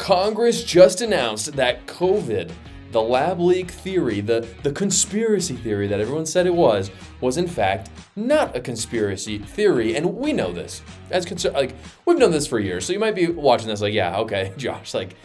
Congress just announced that COVID, the lab leak theory, the conspiracy theory that everyone said it was in fact not a conspiracy theory, and we know this. We've known this for years, so you might be watching this like, yeah, okay, Josh, like,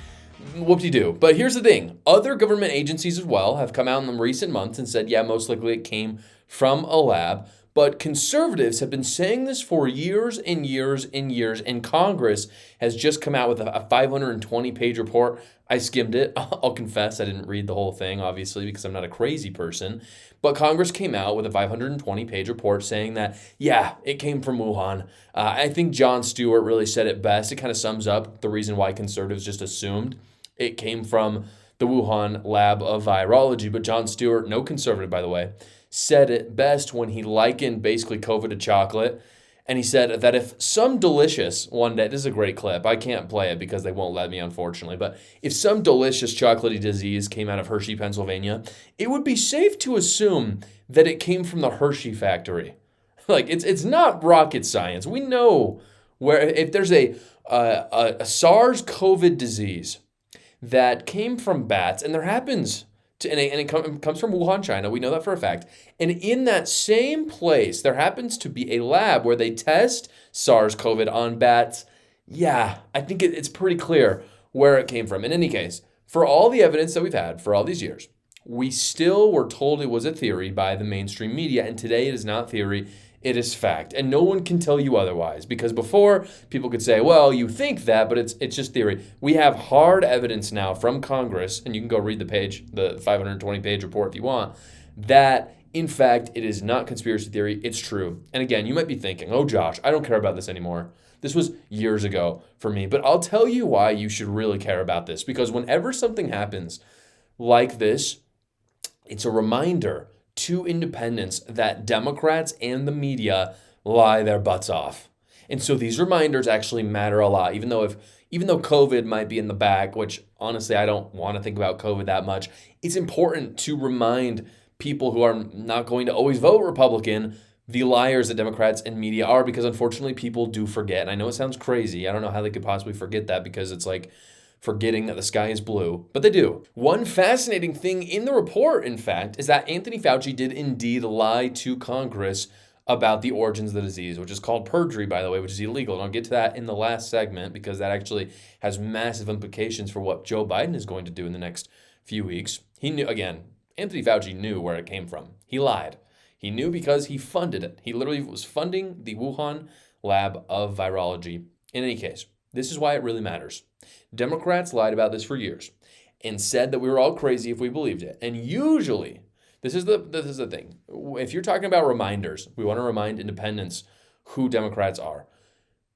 whoop-de-doo. But here's the thing. Other government agencies as well have come out in the recent months and said, yeah, most likely it came from a lab. But conservatives have been saying this for years and years and years, and Congress has just come out with a 520-page report. I skimmed it. I'll confess I didn't read the whole thing, obviously, because I'm not a crazy person. But Congress came out with a 520-page report saying that, yeah, it came from Wuhan. I think Jon Stewart really said it best. It kind of sums up the reason why conservatives just assumed it came from the Wuhan lab of virology. But Jon Stewart, no conservative, by the way, said it best when he likened basically COVID to chocolate. And he said that if some delicious one day, this is a great clip, I can't play it because they won't let me, unfortunately, but if some delicious chocolatey disease came out of Hershey, Pennsylvania, it would be safe to assume that it came from the Hershey factory. Like, it's not rocket science. We know where, if there's a SARS-CoV disease that came from bats, and there happens and it comes from Wuhan, China. We know that for a fact. And in that same place, there happens to be a lab where they test SARS-CoV on bats. Yeah, I think it's pretty clear where it came from. In any case, for all the evidence that we've had for all these years, we still were told it was a theory by the mainstream media. And today it is not theory. It is fact. And no one can tell you otherwise, because before people could say, well, you think that, but it's just theory. We have hard evidence now from Congress, and you can go read the 520-page report if you want, that in fact it is not conspiracy theory, it's true. And again, you might be thinking, oh Josh, I don't care about this anymore. This was years ago for me, but I'll tell you why you should really care about this, because whenever something happens like this, it's a reminder to independents that Democrats and the media lie their butts off. And so these reminders actually matter a lot, even though COVID might be in the back, which honestly, I don't want to think about COVID that much. It's important to remind people who are not going to always vote Republican the liars that Democrats and media are, because unfortunately people do forget. And I know it sounds crazy. I don't know how they could possibly forget that, because it's like forgetting that the sky is blue, but they do. One fascinating thing in the report, in fact, is that Anthony Faunci did indeed lie to Congress about the origins of the disease, which is called perjury, by the way, which is illegal. And I'll get to that in the last segment, because that actually has massive implications for what Joe Biden is going to do in the next few weeks. He knew, again, Anthony Faunci knew where it came from. He lied. He knew because he funded it. He literally was funding the Wuhan lab of virology. In any case, this is why it really matters. Democrats lied about this for years and said that we were all crazy if we believed it. And usually, this is the thing. If you're talking about reminders, we want to remind independents who Democrats are.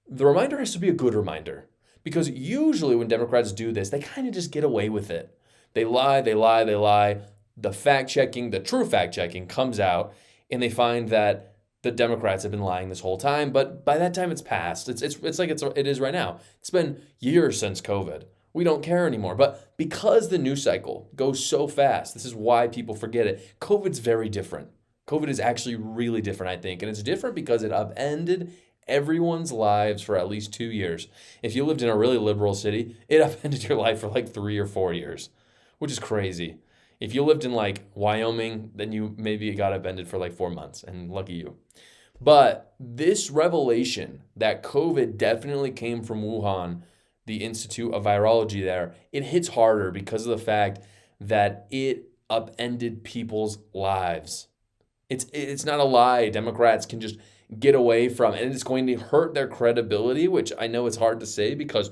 The reminder has to be a good reminder, because usually when Democrats do this, they kind of just get away with it. They lie. The fact-checking, the true fact-checking comes out, and they find that the Democrats have been lying this whole time, but by that time it's past. It's like it is right now. It's been years since COVID. We don't care anymore. But because the news cycle goes so fast, this is why people forget it. COVID's very different. COVID is actually really different, I think. And it's different because it upended everyone's lives for at least 2 years. If you lived in a really liberal city, it upended your life for like 3 or 4 years, which is crazy. If you lived in like Wyoming, then you maybe got upended for like 4 months, and lucky you. But this revelation that COVID definitely came from Wuhan, the Institute of Virology there, it hits harder because of the fact that it upended people's lives. It's not a lie Democrats can just get away from, and it's going to hurt their credibility, which I know it's hard to say because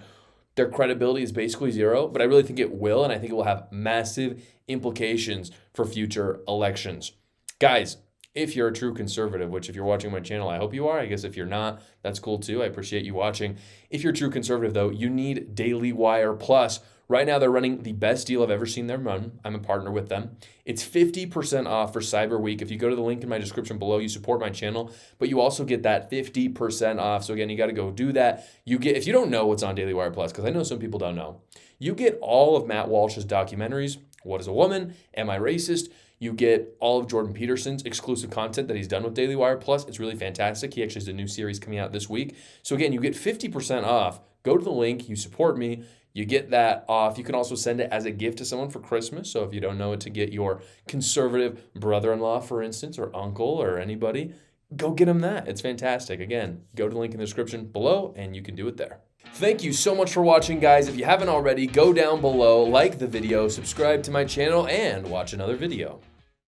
their credibility is basically zero, but I really think it will, and I think it will have massive implications for future elections. Guys, if you're a true conservative, which if you're watching my channel, I hope you are. I guess if you're not, that's cool too. I appreciate you watching. If you're a true conservative, though, you need Daily Wire Plus. Right now, they're running the best deal I've ever seen them run. I'm a partner with them. It's 50% off for Cyber Week. If you go to the link in my description below, you support my channel, but you also get that 50% off. So again, you got to go do that. If you don't know what's on Daily Wire Plus, because I know some people don't know, you get all of Matt Walsh's documentaries. What is a Woman? Am I Racist? You get all of Jordan Peterson's exclusive content that he's done with Daily Wire Plus. It's really fantastic. He actually has a new series coming out this week. So again, you get 50% off. Go to the link, you support me, you get that off. You can also send it as a gift to someone for Christmas. So if you don't know what to get your conservative brother-in-law, for instance, or uncle or anybody, go get them that. It's fantastic. Again, go to the link in the description below and you can do it there. Thank you so much for watching, guys. If you haven't already, go down below, like the video, subscribe to my channel, and watch another video.